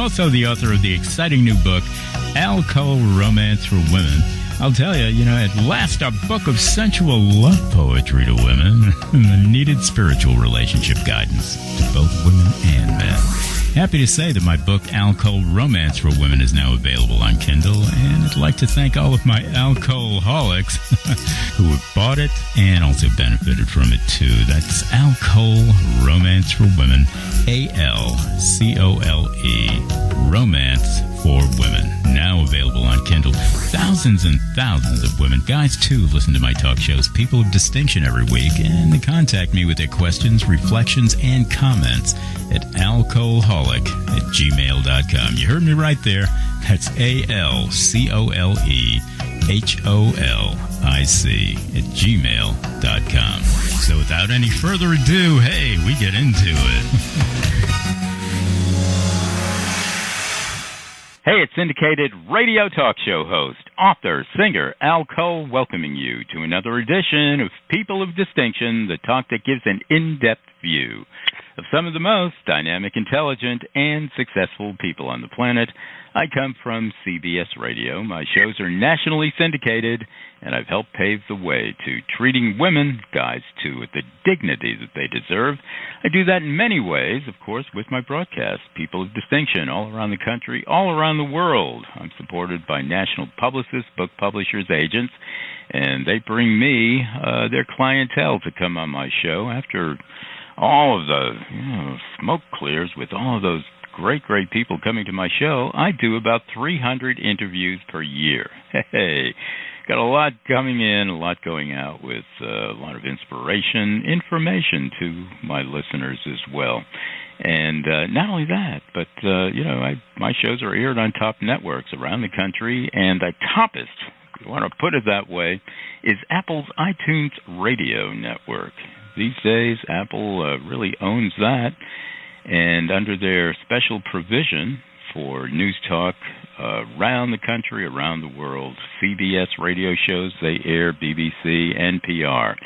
Also the author of the exciting new book, Alcohol Romance for Women. I'll tell you, at last a book of sensual love poetry to women and the needed spiritual relationship guidance to both women and men. Happy to say that my book, Alcohol Romance for Women, is now available on Kindle, and I'd like to thank all of my alcoholics who have bought it and also benefited from it too. That's Alcohol Romance for Women, A-L-C-O-L-E, Romance for Women, now available on Kindle. Thousands and thousands of women, guys too, listen to my talk shows, people of distinction every week, and they contact me with their questions, reflections, and comments at alcoholic@gmail.com. You heard me right there. That's ALCOLEHOLIC@gmail.com. So without any further ado, hey, we get into it. Hey, it's syndicated radio talk show host, author, singer, Al Cole, welcoming you to another edition of People of Distinction, the talk that gives an in-depth view of some of the most dynamic, intelligent, and successful people on the planet. I come from CBS Radio. My shows are nationally syndicated, and I've helped pave the way to treating women, guys too, with the dignity that they deserve. I do that in many ways, of course, with my broadcast, People of Distinction, all around the country, all around the world. I'm supported by national publicists, book publishers, agents, and they bring me their clientele to come on my show after all of the smoke clears with all of those great people coming to my show. I do about 300 interviews per year. Hey, got a lot coming in, a lot going out with a lot of inspiration, information to my listeners as well. And not only that, but, my shows are aired on top networks around the country, and the toppest, if you want to put it that way, is Apple's iTunes Radio Network. These days, Apple really owns that, and under their special provision for news talk around the country, around the world, CBS radio shows, they air BBC, NPR,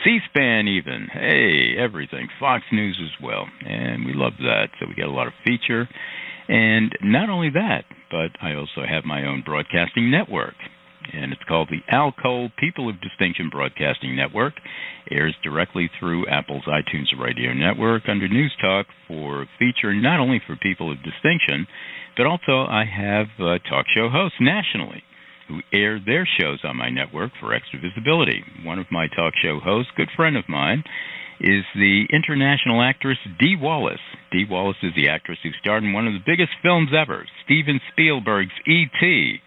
C-SPAN even, hey, everything, Fox News as well, and we love that, so we get a lot of feature. And not only that, but I also have my own broadcasting network, and it's called the Al Cole People of Distinction Broadcasting Network. Airs directly through Apple's iTunes Radio Network under News Talk for feature not only for people of distinction, but also I have talk show hosts nationally who air their shows on my network for extra visibility. One of my talk show hosts, good friend of mine, is the international actress Dee Wallace. Dee Wallace is the actress who starred in one of the biggest films ever, Steven Spielberg's E.T.,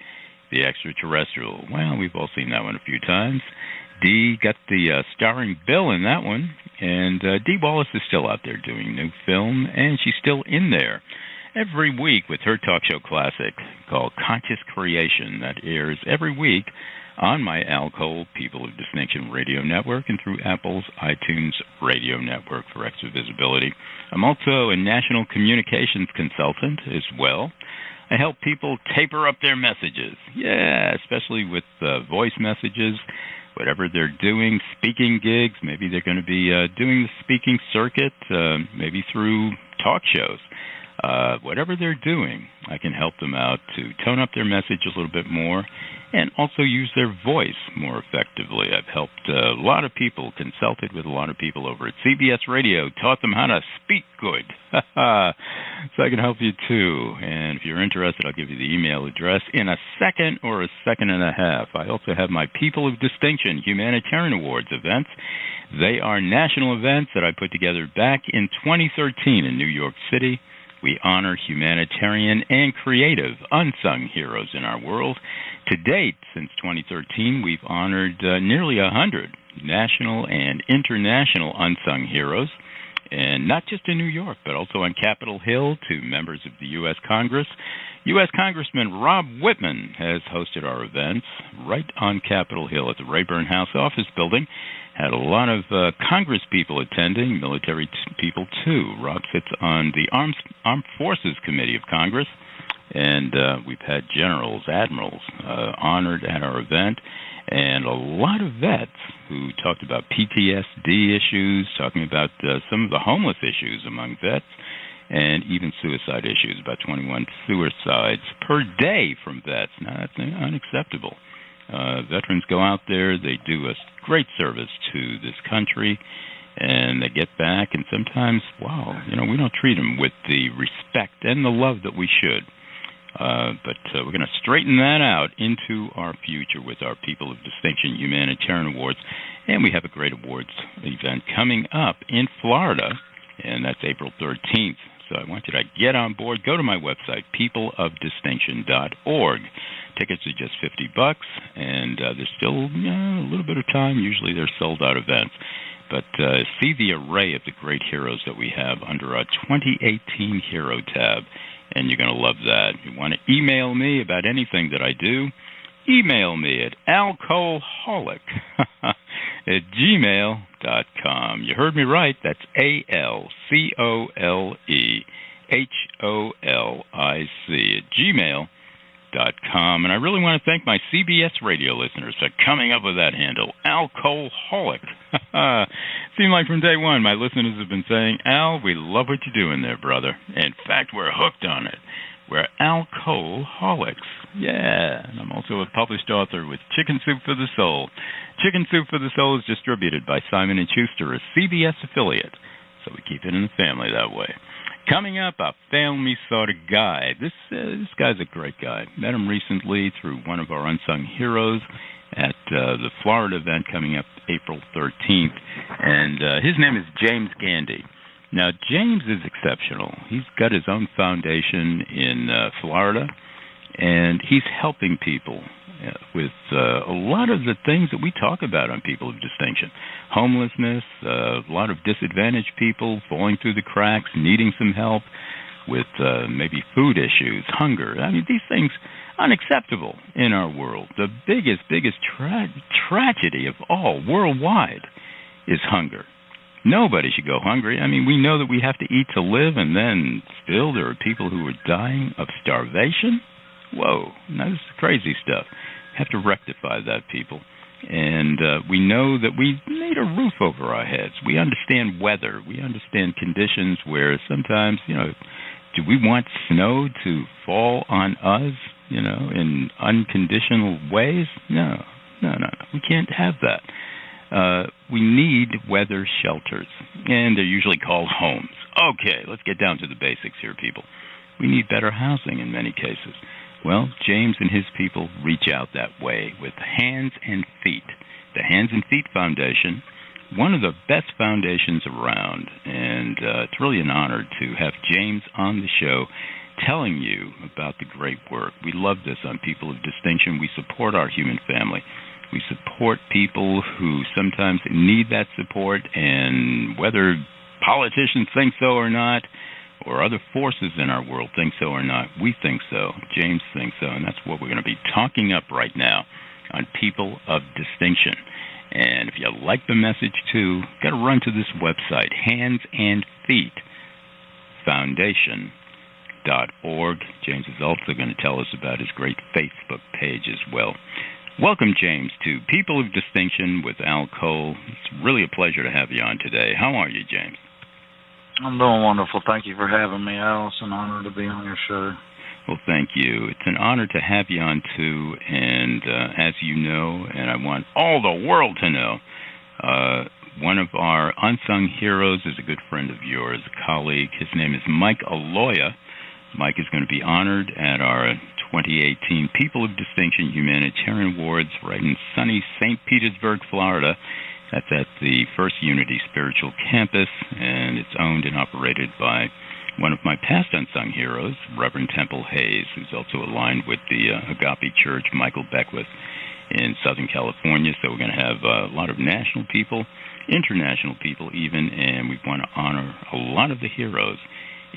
the Extraterrestrial. Well, we've all seen that one a few times. Dee got the starring bill in that one, and Dee Wallace is still out there doing new film, and she's still in there every week with her talk show classic called Conscious Creation that airs every week on my Al Cole People of Distinction Radio Network and through Apple's iTunes Radio Network for extra visibility. I'm also a national communications consultant as well. I help people taper up their messages, especially with voice messages, whatever they're doing, speaking gigs. Maybe they're going to be doing the speaking circuit, maybe through talk shows. Whatever they're doing, I can help them out to tone up their message a little bit more and also use their voice more effectively. I've helped a lot of people, consulted with a lot of people over at CBS Radio, taught them how to speak good. So I can help you too. And if you're interested, I'll give you the email address in a second or a second and a half. I also have my People of Distinction Humanitarian Awards events. They are national events that I put together back in 2013 in New York City. We honor humanitarian and creative unsung heroes in our world. To date, since 2013, we've honored nearly 100 national and international unsung heroes, and not just in New York, but also on Capitol Hill to members of the U.S. Congress. U.S. Congressman Rob Whitman has hosted our events right on Capitol Hill at the Rayburn House Office Building. Had a lot of Congress people attending, military people too. Rob sits on the Armed Forces Committee of Congress, and we've had generals, admirals honored at our event, and a lot of vets who talked about PTSD issues, talking about some of the homeless issues among vets, and even suicide issues, about 21 suicides per day from vets. Now, that's unacceptable. Veterans go out there, they do a great service to this country, and they get back, and sometimes, we don't treat them with the respect and the love that we should. But we're going to straighten that out into our future with our People of Distinction Humanitarian Awards. And we have a great awards event coming up in Florida, and that's April 13th. So I want you to get on board. Go to my website, peopleofdistinction.org. Tickets are just $50, and there's still a little bit of time. Usually they're sold-out events. But see the array of the great heroes that we have under our 2018 Hero tab. And you're going to love that. If you want to email me about anything that I do, email me at alcoholic at gmail.com. You heard me right. That's ALCOLEHOLIC at gmail.com. And I really want to thank my CBS radio listeners for coming up with that handle, alcoholic. Seemed like from day one, my listeners have been saying, Al, we love what you're doing there, brother. In fact, we're hooked on it. We're alcoholics. Yeah. And I'm also a published author with Chicken Soup for the Soul. Chicken Soup for the Soul is distributed by Simon & Schuster, a CBS affiliate. So we keep it in the family that way. Coming up, a family sort of guy. This guy's a great guy. Met him recently through one of our unsung heroes at the Florida event coming up April 13th. And his name is James Gandy. Now, James is exceptional. He's got his own foundation in Florida, and he's helping people with a lot of the things that we talk about on People of Distinction. Homelessness, a lot of disadvantaged people falling through the cracks, needing some help with maybe food issues, hunger. I mean, these things unacceptable in our world. The biggest tragedy of all worldwide is hunger. Nobody should go hungry. I mean, we know that we have to eat to live, and then still there are people who are dying of starvation. Whoa, now this is crazy stuff. Have to rectify that, people. And we know that we need a roof over our heads. We understand weather. We understand conditions where sometimes, do we want snow to fall on us, in unconditional ways? No. We can't have that. We need weather shelters, and they're usually called homes. Okay, let's get down to the basics here, people. We need better housing in many cases. Well, James and his people reach out that way with Hands and Feet. The Hands and Feet Foundation, one of the best foundations around, and it's really an honor to have James on the show telling you about the great work. We love this on People of Distinction. We support our human family. We support people who sometimes need that support, and whether politicians think so or not, or other forces in our world think so or not, we think so. James thinks so, and that's what we're going to be talking up right now on People of Distinction. And if you like the message too, got to run to this website, handsandfeetfoundation.org. James is also going to tell us about his great Facebook page as well. Welcome, James, to People of Distinction with Al Cole. It's really a pleasure to have you on today. How are you, James? I'm doing wonderful. Thank you for having me, Al. It's an honor to be on your show. Well, thank you. It's an honor to have you on, too. And as you know, and I want all the world to know, one of our unsung heroes is a good friend of yours, a colleague. His name is Mike Aloia. Mike is going to be honored at our 2018 People of Distinction Humanitarian Awards right in sunny St. Petersburg, Florida. That's at the First Unity Spiritual Campus, and it's owned and operated by one of my past unsung heroes, Reverend Temple Hayes, who's also aligned with the Agape Church, Michael Beckwith, in Southern California. So we're going to have a lot of national people, international people even, and we want to honor a lot of the heroes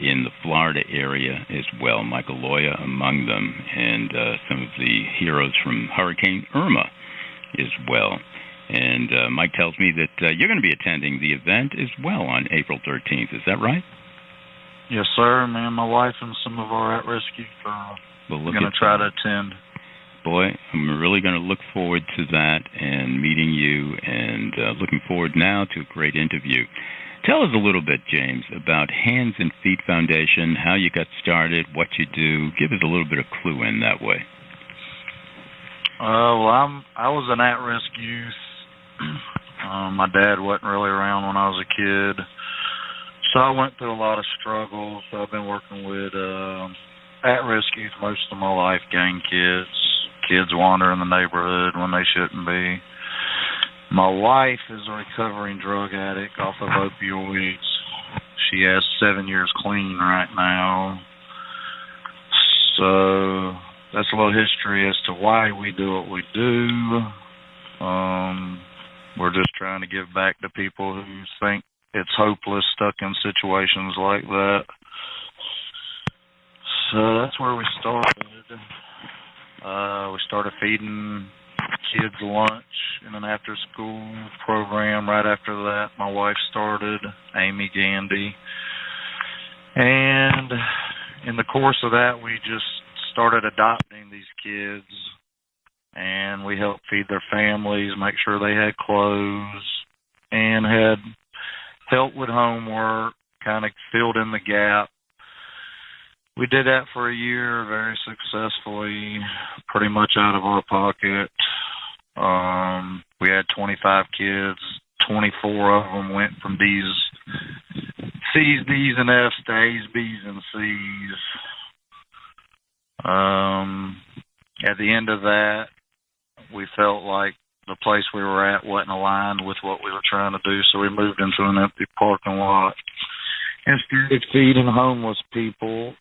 in the Florida area as well, Mike Aloia among them, and some of the heroes from Hurricane Irma as well. And Mike tells me that you're going to be attending the event as well on April 13th. Is that right? Yes, sir. Me and my wife and some of our at-risk youth are going to try to attend. Boy, I'm really going to look forward to that and meeting you, and looking forward now to a great interview. Tell us a little bit, James, about Hands and Feet Foundation, how you got started, what you do. Give us a little bit of clue in that way. Well, I was an at-risk youth. My dad wasn't really around when I was a kid, so I went through a lot of struggles. So I've been working with at-risk youth most of my life, gang kids wander in the neighborhood when they shouldn't be. My wife is a recovering drug addict off of opioids. She has 7 years clean right now. So that's a little history as to why we do what we do. We're just trying to give back to people who think it's hopeless, stuck in situations like that. So that's where we started. We started feeding kids lunch in an after-school program. Right after that, my wife started, Amy Gandy. And in the course of that, we just started adopting these kids, and we helped feed their families, make sure they had clothes, and had help with homework, kind of filled in the gap. We did that for a year very successfully, pretty much out of our pocket. We had 25 kids. 24 of them went from C's, D's, and F's to A's, B's, and C's. At the end of that, we felt like the place we were at wasn't aligned with what we were trying to do, so we moved into an empty parking lot and started feeding homeless people.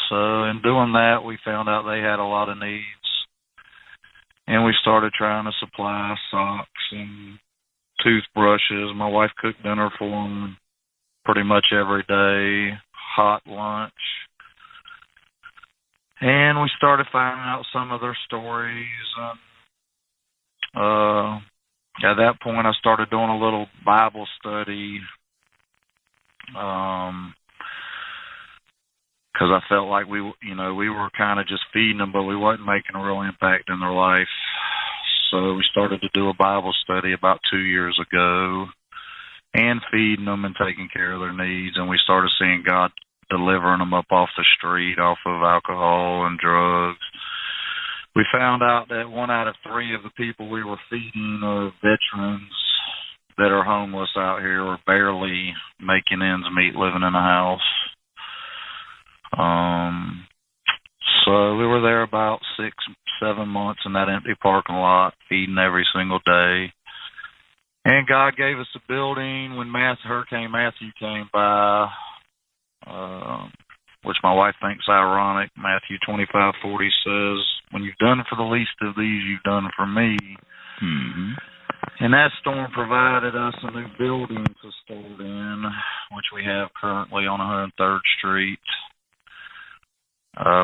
So in doing that, we found out they had a lot of needs, and we started trying to supply socks and toothbrushes. My wife cooked dinner for them pretty much every day, hot lunch. And we started finding out some of their stories. At that point, I started doing a little Bible study because I felt like we were kind of just feeding them, but we wasn't making a real impact in their life. So we started to do a Bible study about 2 years ago and feeding them and taking care of their needs. And we started seeing God delivering them up off the street, off of alcohol and drugs. We found out that 1 out of 3 of the people we were feeding are veterans that are homeless out here or barely making ends meet living in a house. So we were there about 6-7 months in that empty parking lot, feeding every single day. And God gave us a building when Hurricane Matthew came by, which my wife thinks ironic. Matthew 25:40 says, "When you've done for the least of these, you've done for me." Mm-hmm. And that storm provided us a new building to start in, which we have currently on 103rd Street.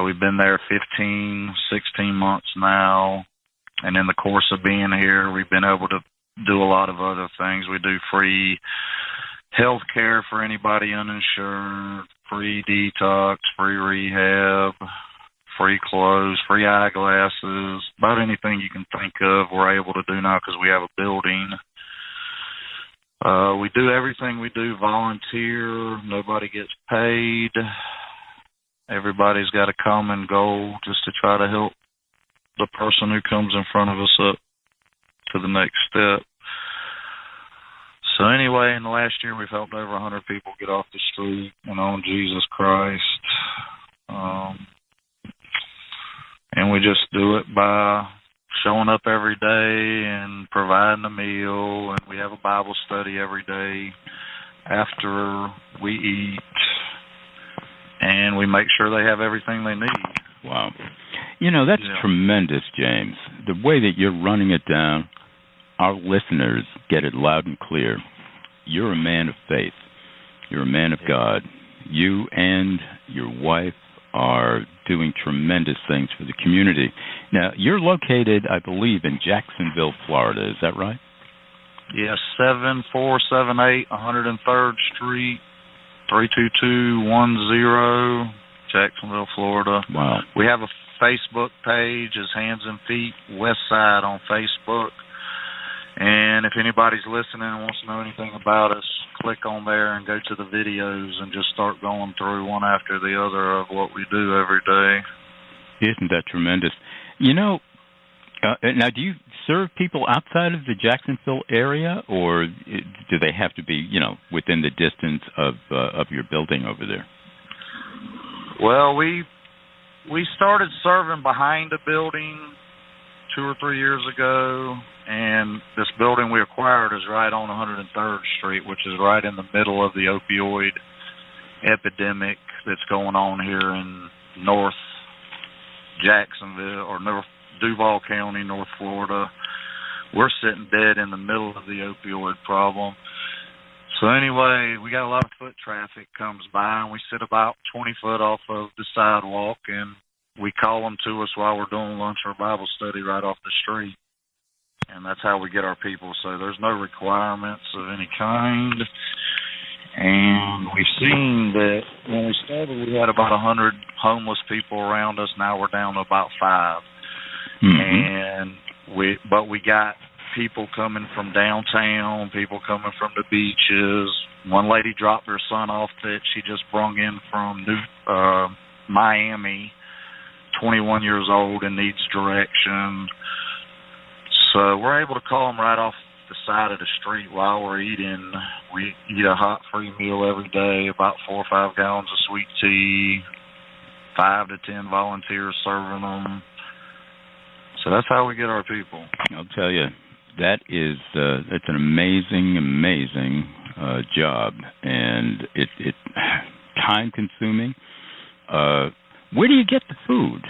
We've been there 15, 16 months now, and in the course of being here, we've been able to do a lot of other things. We do free health care for anybody uninsured, free detox, free rehab, free clothes, free eyeglasses, about anything you can think of we're able to do now because we have a building. We do everything we do volunteer. Nobody gets paid. Everybody's got a common goal just to try to help the person who comes in front of us up to the next step. So anyway, in the last year, we've helped over 100 people get off the street and on Jesus Christ. And we just do it by showing up every day and providing a meal. And we have a Bible study every day after we eat. And we make sure they have everything they need. Wow. That's tremendous, James. The way that you're running it down, our listeners get it loud and clear. You're a man of faith. You're a man of God. You and your wife are doing tremendous things for the community. Now, you're located, I believe, in Jacksonville, Florida. Is that right? Yes, 7478 103rd Street. 32210, Jacksonville, Florida. Wow. We have a Facebook page as Hands and Feet Westside on Facebook. And if anybody's listening and wants to know anything about us, click on there and go to the videos and just start going through one after the other of what we do every day. Isn't that tremendous? Now, do you serve people outside of the Jacksonville area, or do they have to be, within the distance of your building over there? Well, we started serving behind a building 2 or 3 years ago, and this building we acquired is right on 103rd Street, which is right in the middle of the opioid epidemic that's going on here in North Jacksonville, or North Duval County, North Florida. We're sitting dead in the middle of the opioid problem. So anyway, we got a lot of foot traffic comes by, and we sit about 20 foot off of the sidewalk, and we call them to us while we're doing lunch or Bible study right off the street. And that's how we get our people. So there's no requirements of any kind. And we've seen that when we started, we had about 100 homeless people around us. Now we're down to about 5. And we got people coming from downtown, people coming from the beaches. One lady dropped her son off that she just brung in from Miami, 21 years old and needs direction. So we're able to call them right off the side of the street while we're eating. We eat a hot free meal every day, about 4 or 5 gallons of sweet tea, 5 to 10 volunteers serving them. So that's how we get our people. I'll tell you, it's an amazing job, and it time consuming. Where do you get the food?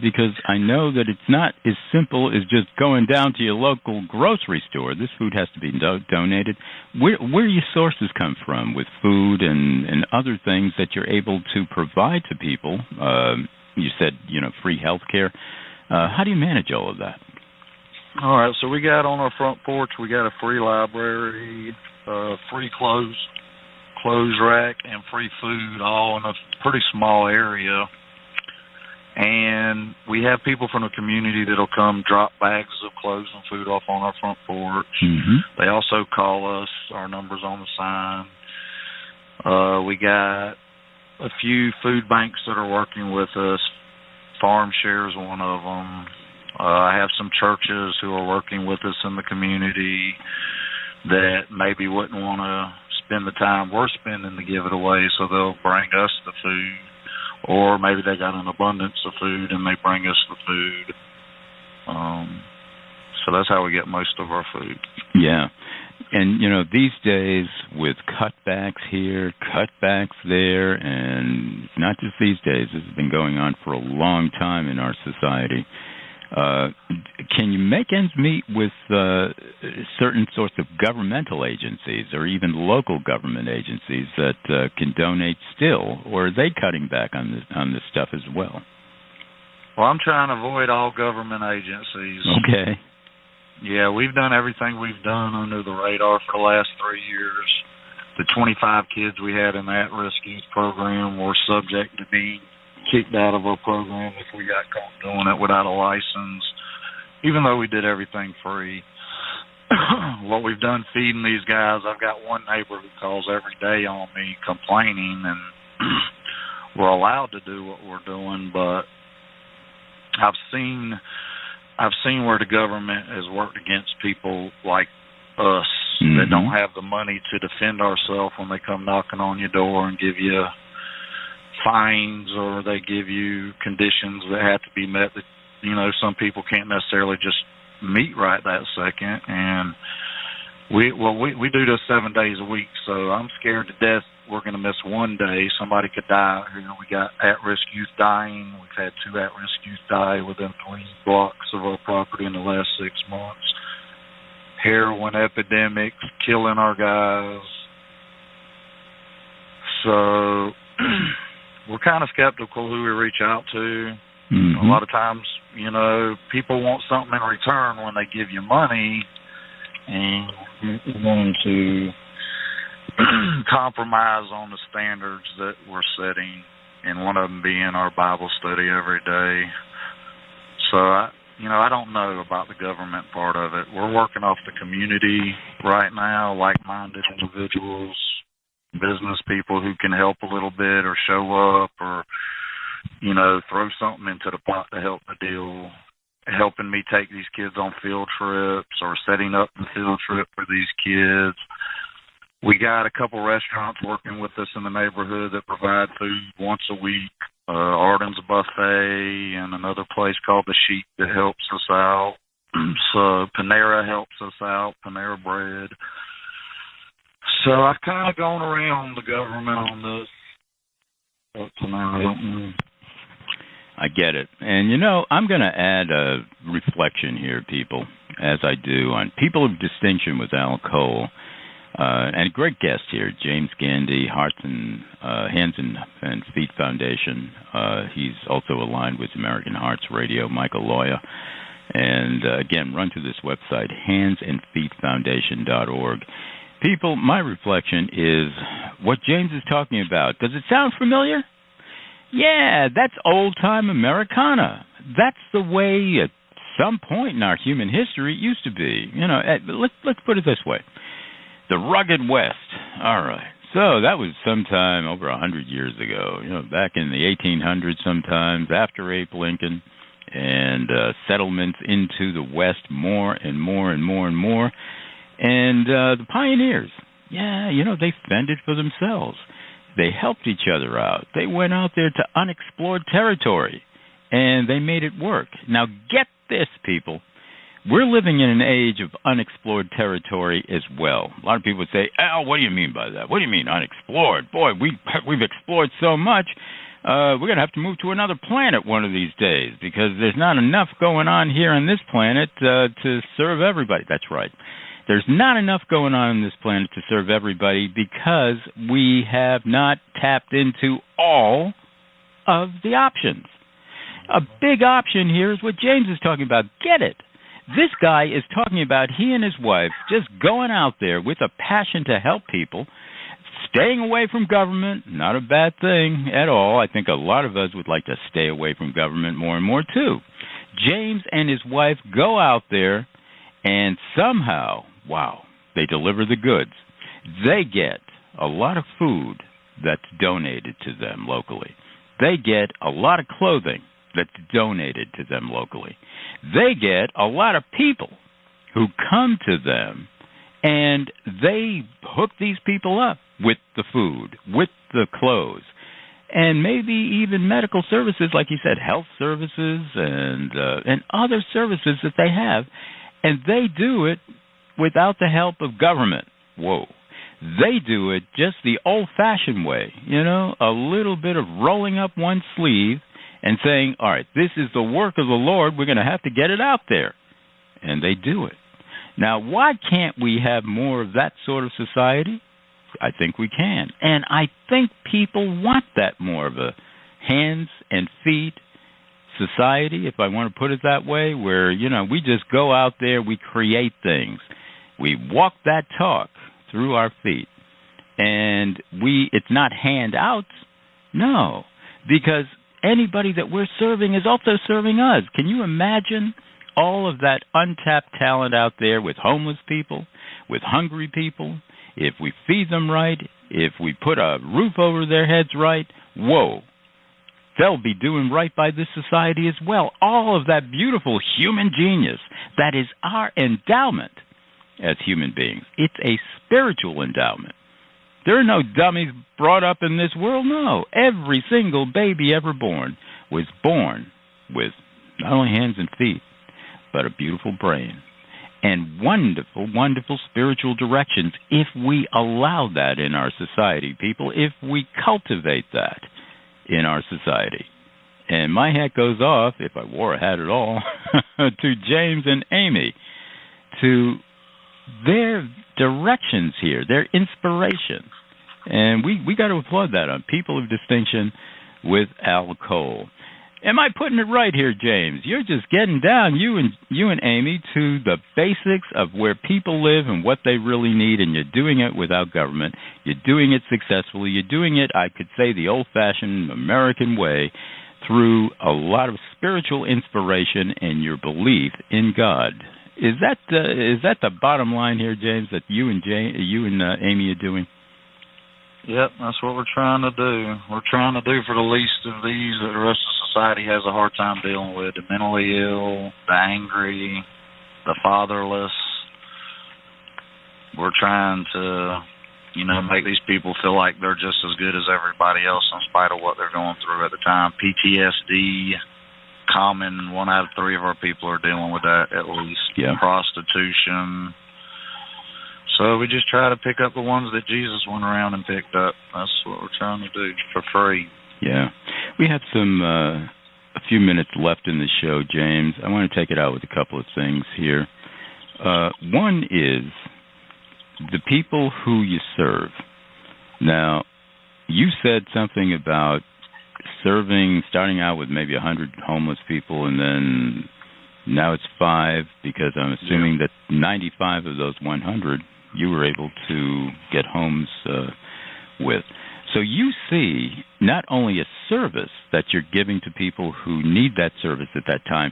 Because I know that it's not as simple as just going down to your local grocery store. This food has to be donated. Where do your sources come from with food and other things that you're able to provide to people? You said, free health care. How do you manage all of that? All right, so we got on our front porch, we got a free library, free clothes rack, and free food, all in a pretty small area. And we have people from the community that'll come drop bags of clothes and food off on our front porch. Mm-hmm. They also call us. Our number's on the sign. We got a few food banks that are working with us. Farm Share is one of them. I have some churches who are working with us in the community that maybe wouldn't want to spend the time we're spending to give it away, so they'll bring us the food. Or maybe they got an abundance of food and they bring us the food. So that's how we get most of our food. Yeah. And, these days with cutbacks here, cutbacks there, and not just these days, this has been going on for a long time in our society. Can you make ends meet with certain sorts of governmental agencies or even local government agencies that can donate still, or are they cutting back on this stuff as well? Well, I'm trying to avoid all government agencies. Okay. Yeah, we've done everything we've done under the radar for the last 3 years. The 25 kids we had in the at-risk youth program were subject to being kicked out of our program if we got caught doing it without a license, even though we did everything free. What we've done feeding these guys, I've got one neighbor who calls every day on me complaining, and we're allowed to do what we're doing, but I've seen where the government has worked against people like us that don't have the money to defend ourselves when they come knocking on your door and give you fines, or they give you conditions that have to be met that, some people can't necessarily just meet right that second. And we do this 7 days a week, so I'm scared to death we're going to miss one day. Somebody could die out here. We got at-risk youth dying. We've had 2 at-risk youth die within 3 blocks of our property in the last 6 months. Heroin epidemics, killing our guys. So we're kind of skeptical who we reach out to. Mm-hmm. A lot of times, people want something in return when they give you money, and we're going to compromise on the standards that we're setting, and one of them being our Bible study every day. So I don't know about the government part of it. We're working off the community right now, like-minded individuals, business people who can help a little bit or show up or, throw something into the pot to help the deal, helping me take these kids on field trips or setting up the field trip for these kids. We got a couple restaurants working with us in the neighborhood that provide food once a week. Arden's Buffet and another place called The Sheep that helps us out. So Panera helps us out, Panera Bread. So I've kind of gone around the government on this up to now. I get it. And, I'm going to add a reflection here, people, as I do on People of Distinction with Al Cole. And a great guest here, James Gandy, Hands and Feet Foundation. He's also aligned with American Hearts Radio, Michael Aloia. And, again, run to this website, handsandfeetfoundation.org. People, my reflection is what James is talking about. Does it sound familiar? Yeah, that's old-time Americana. That's the way at some point in our human history it used to be. Let's put it this way. The rugged West. All right. So that was sometime over 100 years ago, back in the 1800s sometimes, after Abe Lincoln, and settlements into the West more and more and more and more. And the pioneers, they fended for themselves. They helped each other out. They went out there to unexplored territory, and they made it work. Now, get this, people. We're living in an age of unexplored territory as well. A lot of people would say, Al, what do you mean by that? What do you mean unexplored? Boy, we've explored so much, we're going to have to move to another planet one of these days because there's not enough going on here on this planet to serve everybody. That's right. There's not enough going on this planet to serve everybody because we have not tapped into all of the options. A big option here is what James is talking about. Get it. This guy is talking about he and his wife just going out there with a passion to help people, staying away from government, not a bad thing at all. I think a lot of us would like to stay away from government more and more, too. James and his wife go out there and somehow, wow, they deliver the goods. They get a lot of food that's donated to them locally. They get a lot of clothing that's donated to them locally. They get a lot of people who come to them, and they hook these people up with the food, with the clothes, and maybe even medical services, like you said, health services and other services that they have, and they do it without the help of government. Whoa. They do it just the old-fashioned way, a little bit of rolling up one sleeve and saying, all right, this is the work of the Lord, we're going to have to get it out there. And they do it. Now, why can't we have more of that sort of society? I think we can. And I think people want that more of a hands and feet society, if I want to put it that way, where, we just go out there, we create things. We walk that talk through our feet. And it's not handouts. No, because anybody that we're serving is also serving us. Can you imagine all of that untapped talent out there with homeless people, with hungry people? If we feed them right, if we put a roof over their heads right, whoa, they'll be doing right by this society as well. All of that beautiful human genius that is our endowment as human beings. It's a spiritual endowment. There are no dummies brought up in this world, no. Every single baby ever born was born with not only hands and feet, but a beautiful brain and wonderful, wonderful spiritual directions if we allow that in our society, people, if we cultivate that in our society. And my hat goes off, if I wore a hat at all, to James and Amy, to their directions here, their inspiration. And we got to applaud that on People of Distinction with Al Cole. Am I putting it right here, James? You're just getting down, you and Amy, to the basics of where people live and what they really need, and you're doing it without government. You're doing it successfully. You're doing it, I could say, the old-fashioned American way, through a lot of spiritual inspiration and your belief in God. Is that the bottom line here, James, that you and Amy are doing? Yep, that's what we're trying to do. We're trying to do for the least of these that the rest of society has a hard time dealing with: the mentally ill, the angry, the fatherless. We're trying to, make these people feel like they're just as good as everybody else in spite of what they're going through at the time. PTSD, common. 1 out of 3 of our people are dealing with that at least. Yeah. Prostitution. So we just try to pick up the ones that Jesus went around and picked up. That's what we're trying to do for free. Yeah. We have a few minutes left in the show, James. I want to take it out with a couple of things here. One is the people who you serve. Now, you said something about starting out with maybe 100 homeless people, and then now it's 5, because I'm assuming that 95 of those 100 you were able to get homes with. So you see not only a service that you're giving to people who need that service at that time,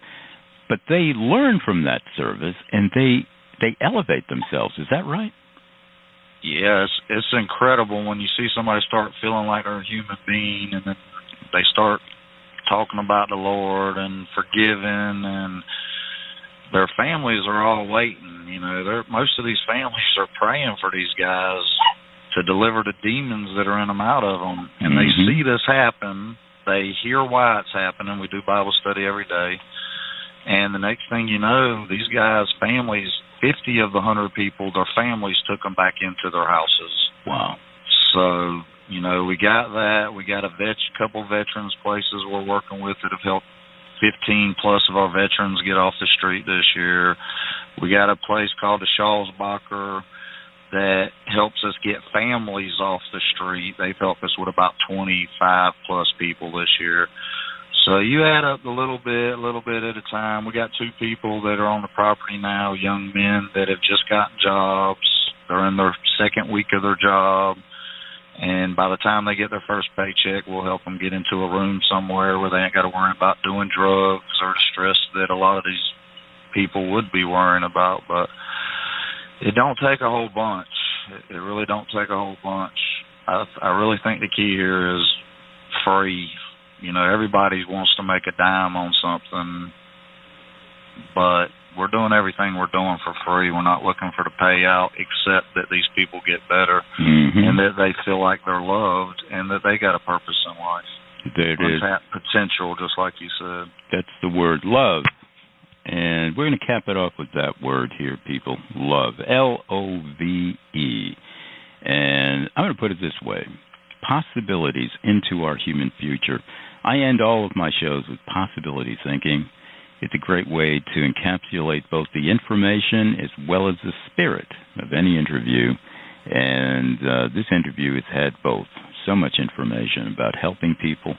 but they learn from that service and they elevate themselves. Is that right? Yeah, it's incredible when you see somebody start feeling like they're a human being, and then they start talking about the Lord and forgiving, and their families are all waiting. Most of these families are praying for these guys to deliver the demons that are in them out of them, and they see this happen. They hear why it's happening. We do Bible study every day, and the next thing you know, these guys' families, 50 of the 100 people, their families took them back into their houses. Wow. So, we got that. We got a couple veterans places we're working with that have helped 15 plus of our veterans get off the street this year. We got a place called the Shawsbacher that helps us get families off the street. They've helped us with about 25 plus people this year. So you add up a little bit at a time. We got 2 people that are on the property now, young men that have just gotten jobs. They're in their 2nd week of their job. And by the time they get their first paycheck, we'll help them get into a room somewhere where they ain't got to worry about doing drugs or the stress that a lot of these people would be worrying about. But it don't take a whole bunch. It really don't take a whole bunch. I really think the key here is free. Everybody wants to make a dime on something, but we're doing everything we're doing for free. We're not looking for the payout, except that these people get better and that they feel like they're loved and that they got a purpose in life. There it is. Untapped potential, just like you said. That's the word, love. And we're going to cap it off with that word here, people. Love. L-O-V-E. And I'm going to put it this way. Possibilities into our human future. I end all of my shows with possibility thinking. It's a great way to encapsulate both the information as well as the spirit of any interview. And this interview has had both. So much information about helping people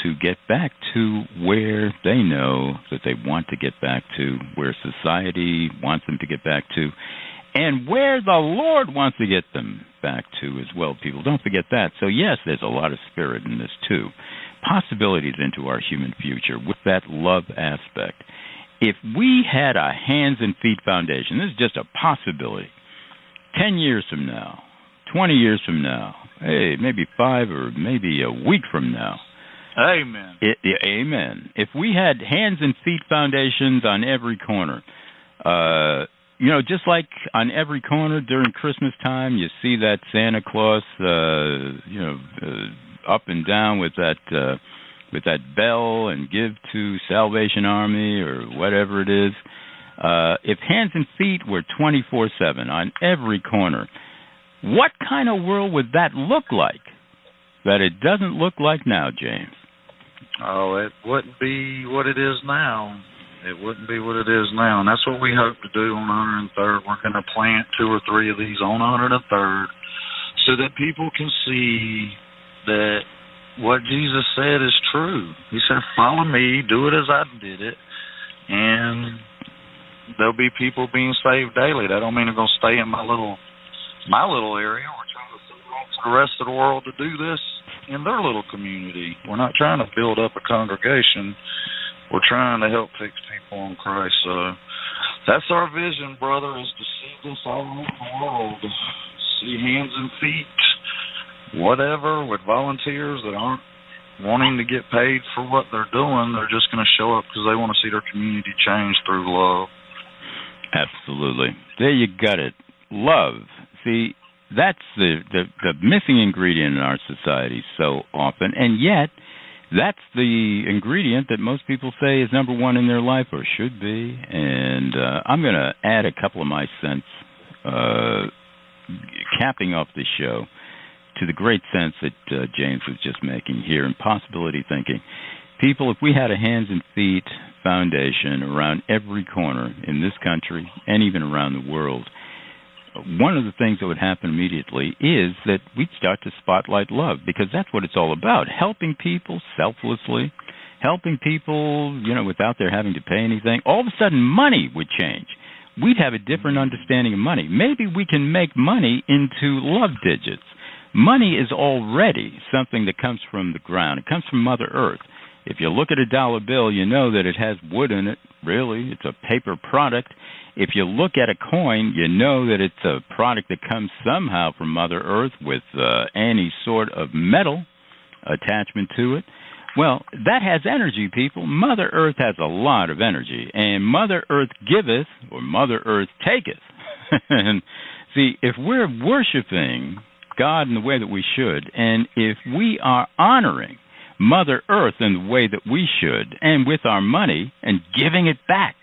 to get back to where they know that they want to get back to, where society wants them to get back to, and where the Lord wants to get them back to as well, people. Don't forget that. So, yes, there's a lot of spirit in this, too. Possibilities into our human future with that love aspect. If we had a hands and feet foundation, this is just a possibility, 10 years from now, 20 years from now, hey, maybe 5 or maybe a week from now. Amen. Amen. If we had hands and feet foundations on every corner, just like on every corner during Christmas time, you see that Santa Claus, up and down with that bell and give to Salvation Army or whatever it is. If hands and feet were 24/7 on every corner, what kind of world would that look like that it doesn't look like now, James? Oh, it wouldn't be what it is now. It wouldn't be what it is now. And that's what we hope to do on 103rd. We're going to plant 2 or 3 of these on 103rd so that people can see that what Jesus said is true. He said, follow me, do it as I did it, and there'll be people being saved daily. That don't mean they're going to stay in my little area. We're trying to send them to the rest of the world to do this. in their little community. We're not trying to build up a congregation. We're trying to help fix people on Christ. So that's our vision, brother, is to see this all over the world. See hands and feet, whatever, with volunteers that aren't wanting to get paid for what they're doing. They're just going to show up because they want to see their community change through love. Absolutely. There you got it. Love. See, that's the missing ingredient in our society so often, and yet that's the ingredient that most people say is number one in their life, or should be. And I'm going to add a couple of my cents, capping off the show, to the great sense that James was just making here in possibility thinking. People, if we had a hands and feet foundation around every corner in this country and even around the world, one of the things that would happen immediately is that we'd start to spotlight love, because that's what it's all about, helping people selflessly, helping people, without their having to pay anything. All of a sudden, money would change. We'd have a different understanding of money. Maybe we can make money into love digits. Money is already something that comes from the ground. It comes from Mother Earth. If you look at a dollar bill, you know that it has wood in it. Really, it's a paper product. If you look at a coin, you know that it's a product that comes somehow from Mother Earth with any sort of metal attachment to it. Well, that has energy, people. Mother Earth has a lot of energy. And Mother Earth giveth, or Mother Earth taketh. And see, if we're worshiping God in the way that we should, and if we are honoring Mother Earth in the way that we should, and with our money, and giving it back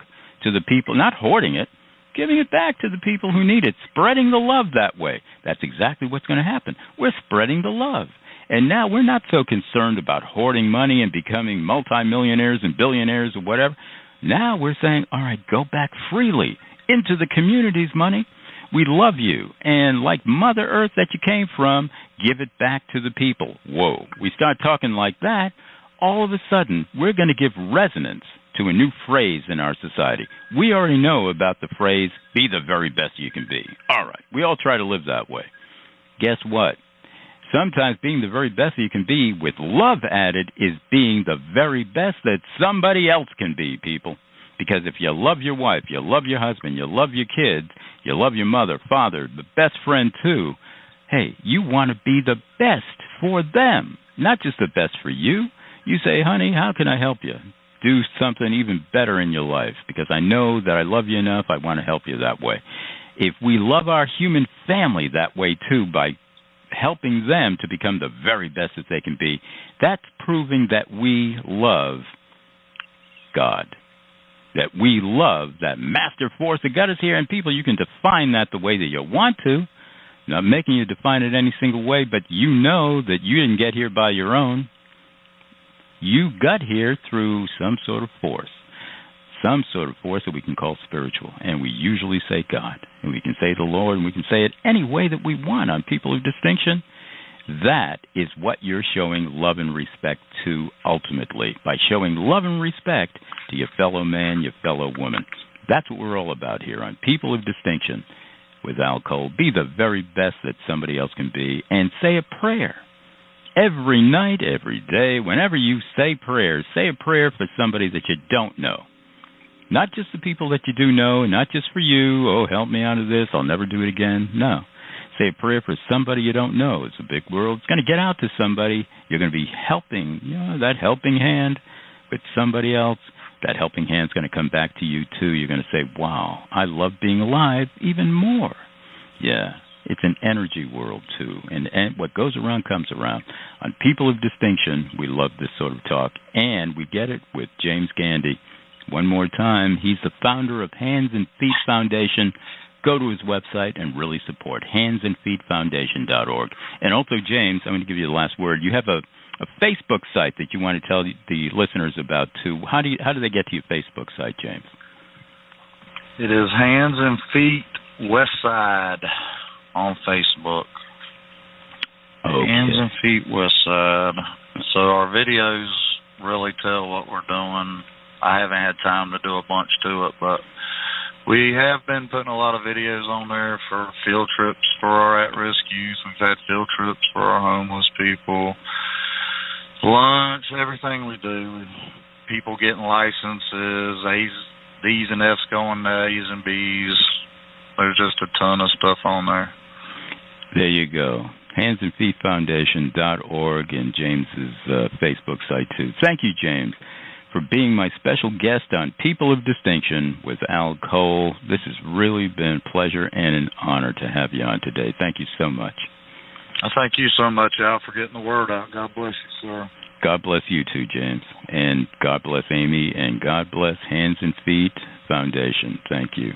to the people, not hoarding it, giving it back to the people who need it, spreading the love that way. That's exactly what's going to happen. We're spreading the love. And now we're not so concerned about hoarding money and becoming multimillionaires and billionaires or whatever. Now we're saying, all right, go back freely into the community's money. We love you. And like Mother Earth that you came from, give it back to the people. Whoa. We start talking like that, all of a sudden we're going to give resonance to a new phrase in our society. We already know about the phrase, be the very best you can be. All right. We all try to live that way. Guess what? Sometimes being the very best you can be with love added is being the very best that somebody else can be, people. Because if you love your wife, you love your husband, you love your kids, you love your mother, father, the best friend too, hey, you want to be the best for them, not just the best for you. You say, honey, how can I help you? Do something even better in your life, because I know that I love you enough, I want to help you that way. If we love our human family that way too, by helping them to become the very best that they can be, that's proving that we love God, that we love that master force that got us here. And people, you can define that the way that you want to, not making you define it any single way, but you know that you didn't get here by your own. You got here through some sort of force that we can call spiritual. And we usually say God, and we can say the Lord, and we can say it any way that we want on People of Distinction. That is what you're showing love and respect to ultimately, by showing love and respect to your fellow man, your fellow woman. That's what we're all about here on People of Distinction with Al Cole. Be the very best that somebody else can be, and say a prayer. Every night, every day, whenever you say prayers, say a prayer for somebody that you don't know. Not just the people that you do know, not just for you, oh, help me out of this, I'll never do it again. No. Say a prayer for somebody you don't know. It's a big world. It's going to get out to somebody. You're going to be helping, that helping hand with somebody else. That helping hand's going to come back to you, too. You're going to say, wow, I love being alive even more. Yeah. It's an energy world, too, and what goes around comes around. On People of Distinction, we love this sort of talk, and we get it with James Gandy. One more time, he's the founder of Hands and Feet Foundation. Go to his website and really support handsandfeetfoundation.org. And also, James, I'm going to give you the last word. You have a Facebook site that you want to tell the listeners about, too. How do they get to your Facebook site, James? It is Hands and Feet Westside on Facebook. Okay. Hands and Feet Westside. So our videos really tell what we're doing. I haven't had time to do a bunch to it, but we have been putting a lot of videos on there for field trips for our at-risk youth. We've had field trips for our homeless people. Lunch, everything we do. People getting licenses, D's and F's going to A's and B's. There's just a ton of stuff on there. There you go. handsandfeetfoundation.org and James's Facebook site, too. Thank you, James, for being my special guest on People of Distinction with Al Cole. This has really been a pleasure and an honor to have you on today. Thank you so much. Thank you so much, Al, for getting the word out. God bless you, sir. God bless you too, James. And God bless Amy, and God bless Hands and Feet Foundation. Thank you.